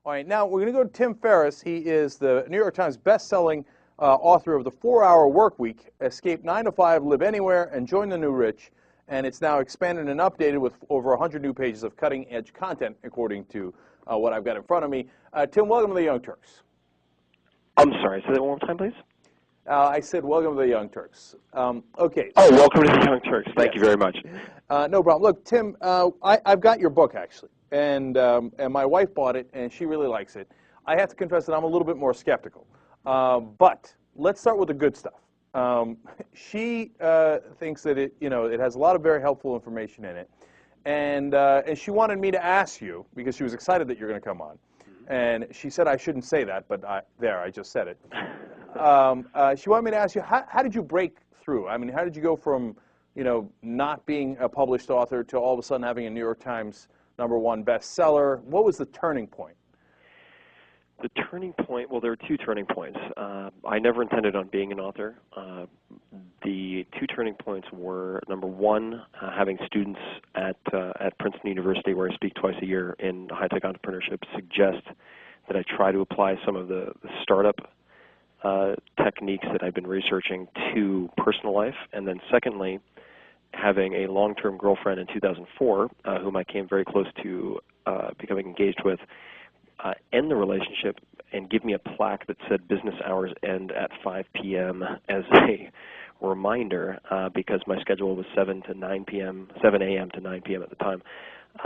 All right, now we're going to go to Tim Ferriss. He is the New York Times best-selling author of The 4-Hour Workweek, Escape 9 to 5, Live Anywhere, and Join the New Rich. And it's now expanded and updated with over 100 new pages of cutting-edge content, according to what I've got in front of me. Tim, welcome to the Young Turks. I'm sorry, say that one more time, please. I said welcome to the Young Turks. Okay. Oh, welcome to the Young Turks. Thank you very much. No problem. Look, Tim, I've got your book, actually, and my wife bought it, and she really likes it. I have to confess that I'm a little bit more skeptical. But let's start with the good stuff. She thinks that it has a lot of very helpful information in it, and she wanted me to ask you, because she was excited that you're going to come on. And she said I shouldn't say that, but I just said it. She wanted me to ask you, how did you break through? I mean, how did you go from, not being a published author to all of a sudden having a New York Times #1 bestseller? What was the turning point? The turning point, well, there are two turning points. I never intended on being an author. The two turning points were, number one, having students at Princeton University, where I speak twice a year in high-tech entrepreneurship, suggest that I try to apply some of the startup techniques that I've been researching to personal life. And then secondly, having a long-term girlfriend in 2004, whom I came very close to becoming engaged with, end the relationship and give me a plaque that said business hours end at 5 p.m. as a reminder, because my schedule was 7 a.m. to 9 p.m. at the time.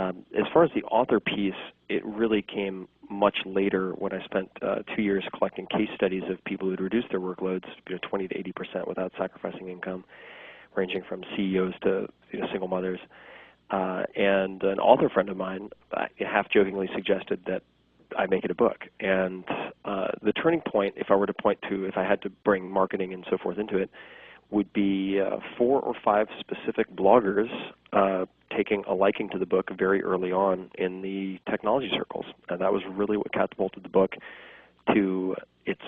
As far as the author piece, it really came much later, when I spent 2 years collecting case studies of people who had reduced their workloads 20 to 80% without sacrificing income, ranging from CEOs to single mothers. And an author friend of mine half-jokingly suggested that I make it a book. And the turning point, if I had to bring marketing and so forth into it, would be 4 or 5 specific bloggers taking a liking to the book very early on in the technology circles. And that was really what catapulted the book to its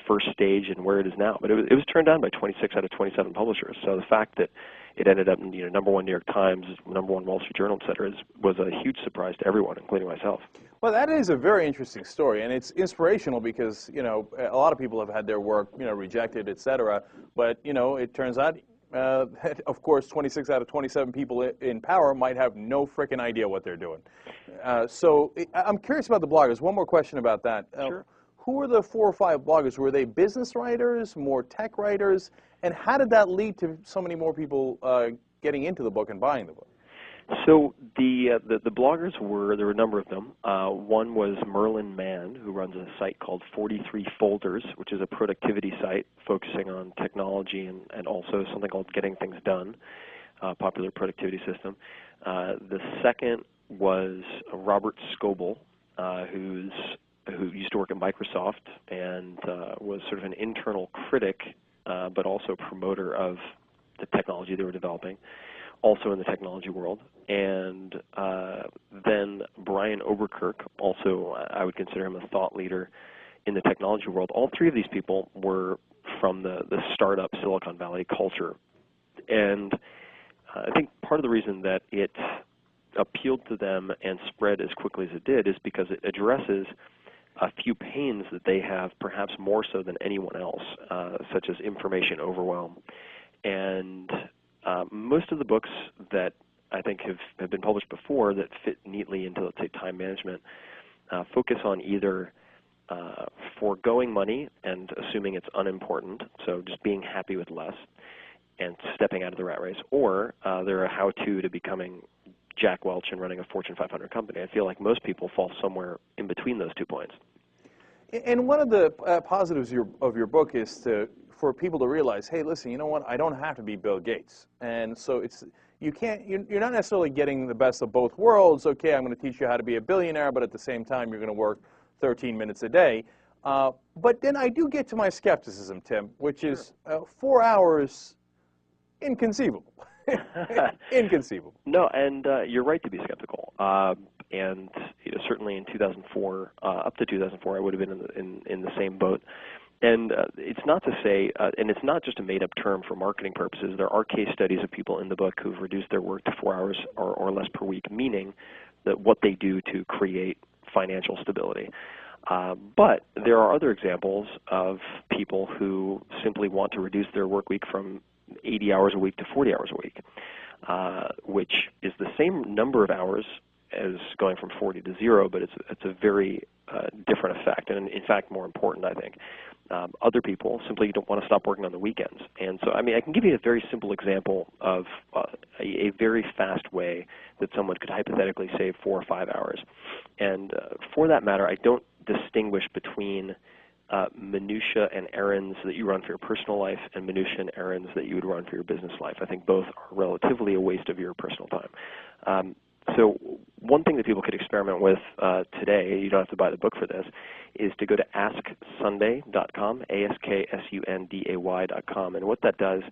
first stage and where it is now. But it was turned down by 26 out of 27 publishers. So the fact that it ended up in #1 New York Times, #1 Wall Street Journal, et cetera, was a huge surprise to everyone, including myself. Well, that is a very interesting story, and it's inspirational because a lot of people have had their work rejected, et cetera. But it turns out that, of course, 26 out of 27 people in power might have no frickin' idea what they're doing. So I'm curious about the bloggers. One more question about that. Sure. Who were the 4 or 5 bloggers? Were they business writers, more tech writers? And how did that lead to so many more people getting into the book and buying the book? So the bloggers there were a number of them. One was Merlin Mann, who runs a site called 43 Folders, which is a productivity site focusing on technology and also something called Getting Things Done, a popular productivity system. The second was Robert Scoble, who used to work at Microsoft and was sort of an internal critic, but also promoter of the technology they were developing, also in the technology world. And then Brian Oberkirk, also I would consider him a thought leader in the technology world. All 3 of these people were from the startup Silicon Valley culture. And I think part of the reason that it appealed to them and spread as quickly as it did is because it addresses a few pains that they have, perhaps more so than anyone else, such as information overwhelm. And most of the books that I think have been published before that fit neatly into, let's say, time management, focus on either foregoing money and assuming it's unimportant, so just being happy with less and stepping out of the rat race, or they're a how-to to becoming Jack Welch and running a Fortune 500 company. I feel like most people fall somewhere in between those 2 points. And one of the positives of your book is for people to realize, hey, listen, you know what? I don't have to be Bill Gates, and so you're not necessarily getting the best of both worlds. Okay, I'm going to teach you how to be a billionaire, but at the same time, you're going to work 13 minutes a day. But then I do get to my skepticism, Tim, which is 4 hours, inconceivable. Inconceivable. No, and you're right to be skeptical. And certainly in 2004, up to 2004, I would have been in the same boat. And it's not to say, and it's not just a made-up term for marketing purposes. There are case studies of people in the book who've reduced their work to 4 hours or less per week, meaning that what they do to create financial stability. But there are other examples of people who simply want to reduce their work week from 80 hours a week to 40 hours a week, which is the same number of hours as going from 40 to 0, but it's a very different effect, and in fact more important, I think. Other people simply don't want to stop working on the weekends. And so, I mean, I can give you a very simple example of a very fast way that someone could hypothetically save 4 or 5 hours. And for that matter, I don't distinguish between minutia and errands that you run for your personal life and minutia and errands that you would run for your business life. I think both are relatively a waste of your personal time. So one thing that people could experiment with today, you don't have to buy the book for this, is to go to asksunday.com, ASKSUNDAY.com. And what that does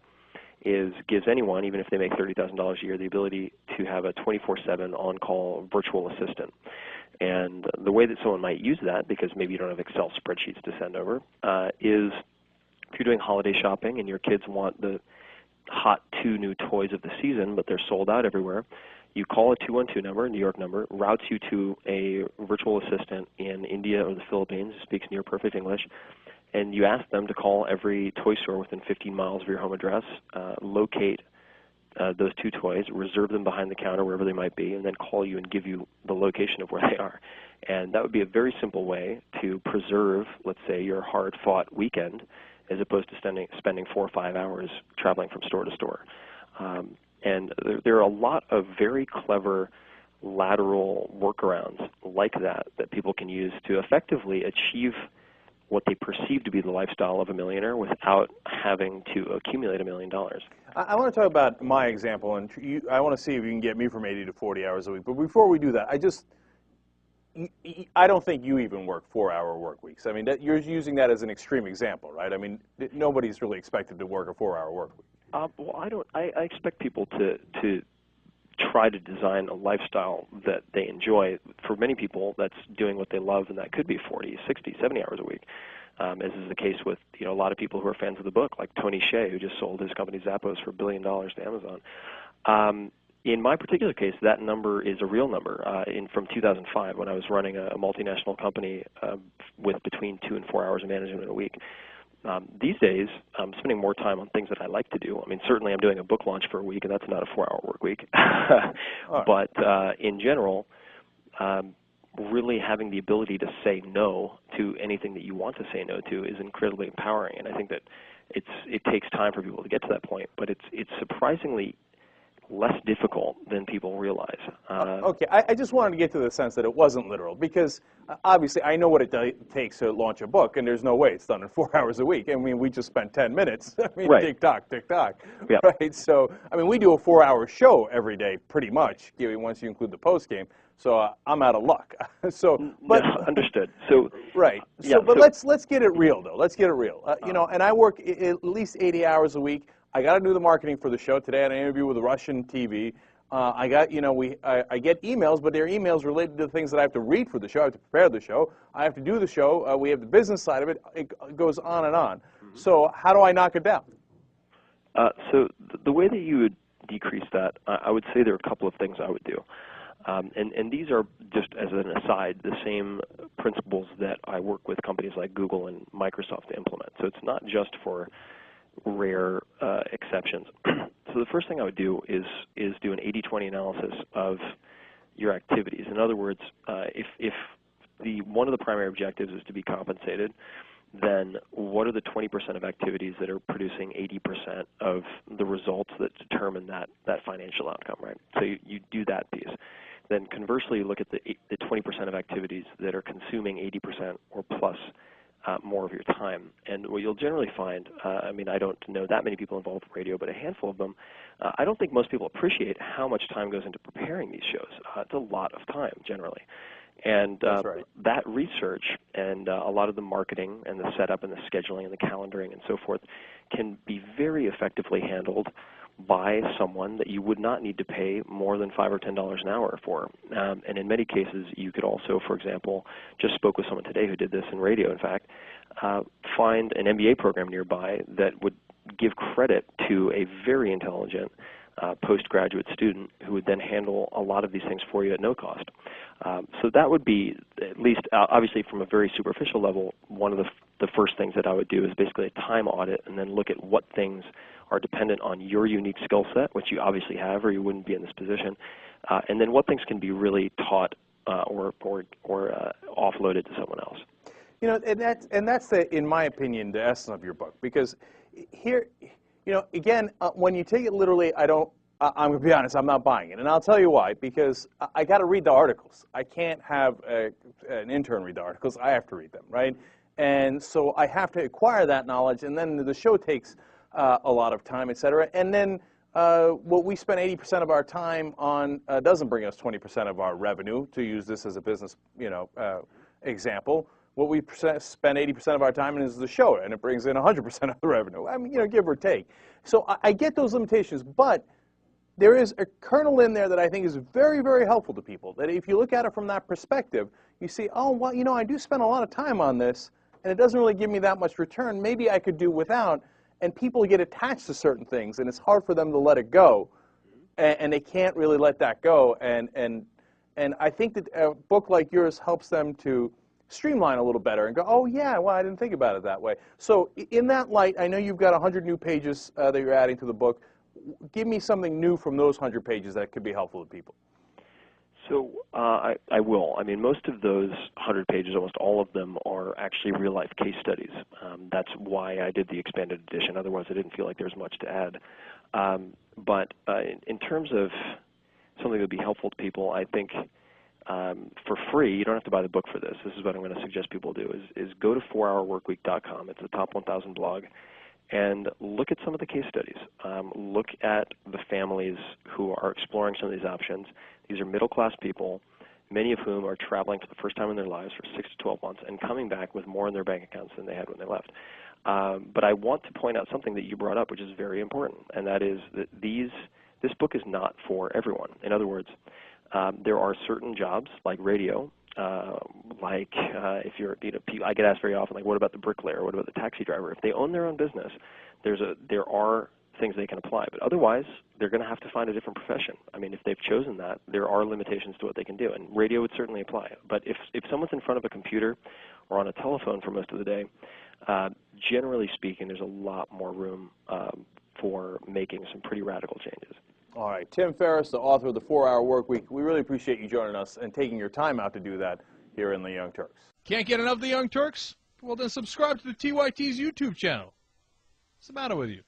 is gives anyone, even if they make $30,000 a year, the ability to have a 24/7 on-call virtual assistant. And the way that someone might use that, because maybe you don't have Excel spreadsheets to send over, is if you're doing holiday shopping and your kids want the hot 2 new toys of the season, but they're sold out everywhere, you call a 212 number, a New York number, routes you to a virtual assistant in India or the Philippines who speaks near perfect English, and you ask them to call every toy store within 15 miles of your home address, locate those 2 toys, reserve them behind the counter wherever they might be, and then call you and give you the location of where they are. And that would be a very simple way to preserve, let's say, your hard-fought weekend as opposed to spending 4 or 5 hours traveling from store to store. And there are a lot of very clever lateral workarounds like that that people can use to effectively achieve what they perceive to be the lifestyle of a millionaire without having to accumulate $1 million. I want to talk about my example, and I want to see if you can get me from 80 to 40 hours a week. But before we do that, I don't think you even work 4-hour work weeks. I mean, you're using that as an extreme example, right? I mean, nobody's really expected to work a 4-hour work week. Well, I expect people to try to design a lifestyle that they enjoy. For many people, that's doing what they love, and that could be 40, 60, 70 hours a week, as is the case with a lot of people who are fans of the book, like Tony Hsieh, who just sold his company Zappos for $1 billion to Amazon. In my particular case, that number is a real number. From 2005, when I was running a multinational company with between 2 and 4 hours of management a week. These days, I'm spending more time on things that I like to do. I mean, certainly I'm doing a book launch for a week, and that's not a 4-hour work week. But in general, really having the ability to say no to anything that you want to say no to is incredibly empowering. And I think that it takes time for people to get to that point, but it's surprisingly less difficult than people realize. Okay, I just wanted to get to the sense that it wasn't literal, because obviously I know what it takes to launch a book, and there's no way it's done in 4 hours a week. I mean, we just spent 10 minutes. I mean, right. tick-tock, tick-tock. Yep. Right? So, I mean, we do a 4-hour show every day, pretty much, once you include the post-game. So I'm out of luck. But understood. So right. Yeah, but let's get it real, though. Let's get it real. And I work at least 80 hours a week. I got to do the marketing for the show. Today I had an interview with Russian TV. I get emails, but they're emails related to the things that I have to read for the show. I have to prepare the show. I have to do the show. We have the business side of it. It goes on and on. Mm-hmm. So how do I knock it down? So the way that you would decrease that, I would say there are a couple of things I would do. And these are, just as an aside, the same principles that I work with companies like Google and Microsoft to implement. So it's not just for rare exceptions. So the first thing I would do is do an 80-20 analysis of your activities. In other words, if one of the primary objectives is to be compensated, then what are the 20% of activities that are producing 80% of the results that determine that financial outcome, right? So you do that piece. Then conversely, look at the 20% of activities that are consuming 80% or plus more of your time. And what you'll generally find, I mean, I don't know that many people involved with radio, but a handful of them, I don't think most people appreciate how much time goes into preparing these shows. It's a lot of time, generally. And right. That research and a lot of the marketing and the setup and the scheduling and the calendaring and so forth can be very effectively handled by someone that you would not need to pay more than $5 or $10 an hour for. And in many cases, you could also, for example, just spoke with someone today who did this in radio, in fact, find an MBA program nearby that would give credit to a very intelligent postgraduate student who would then handle a lot of these things for you at no cost. So that would be, at least obviously from a very superficial level, one of the first things that I would do is basically a time audit and then look at what things are dependent on your unique skill set, which you obviously have or you wouldn't be in this position, and then what things can be really taught or offloaded to someone else. You know, and that's in my opinion, the essence of your book. Because here, you know, again, when you take it literally, I'm going to be honest, I'm not buying it. And I'll tell you why. Because I got to read the articles. I can't have an intern read the articles. I have to read them, right? And so I have to acquire that knowledge. And then the show takes a lot of time, et cetera. And then what we spend 80% of our time on doesn't bring us 20% of our revenue, to use this as a business, you know, example. What we spend 80% of our time in is the show, and it brings in 100% of the revenue. I mean, you know, give or take. So I get those limitations, but there is a kernel in there that I think is very, very helpful to people. That if you look at it from that perspective, you see, oh, well, you know, I do spend a lot of time on this, and it doesn't really give me that much return. Maybe I could do without. And people get attached to certain things, and it's hard for them to let it go, and they can't really let that go. And I think that a book like yours helps them to streamline a little better and go, oh, yeah, well, I didn't think about it that way. So in that light, I know you've got 100 new pages that you're adding to the book. Give me something new from those 100 pages that could be helpful to people. So I will. I mean, most of those 100 pages, almost all of them, are actually real-life case studies. That's why I did the expanded edition. Otherwise, I didn't feel like there's much to add. But in terms of something that would be helpful to people, I think for free, you don't have to buy the book for this. This is what I'm going to suggest people do, is go to 4hourworkweek.com. It's the top 1,000 blog. And look at some of the case studies. Look at the families who are exploring some of these options. These are middle-class people, many of whom are traveling for the first time in their lives for 6 to 12 months and coming back with more in their bank accounts than they had when they left. But I want to point out something that you brought up, which is very important, and that is that this book is not for everyone. In other words, there are certain jobs like radio, if you're, you know, I get asked very often, like, what about the bricklayer? What about the taxi driver? If they own their own business, there are things they can apply. But otherwise, they're going to have to find a different profession. I mean, if they've chosen that, there are limitations to what they can do. And radio would certainly apply. But if someone's in front of a computer or on a telephone for most of the day, generally speaking, there's a lot more room for making some pretty radical changes. All right. Tim Ferriss, the author of The 4-Hour Workweek, we really appreciate you joining us and taking your time out to do that here in the Young Turks. Can't get enough of the Young Turks? Well, then subscribe to the TYT's YouTube channel. What's the matter with you?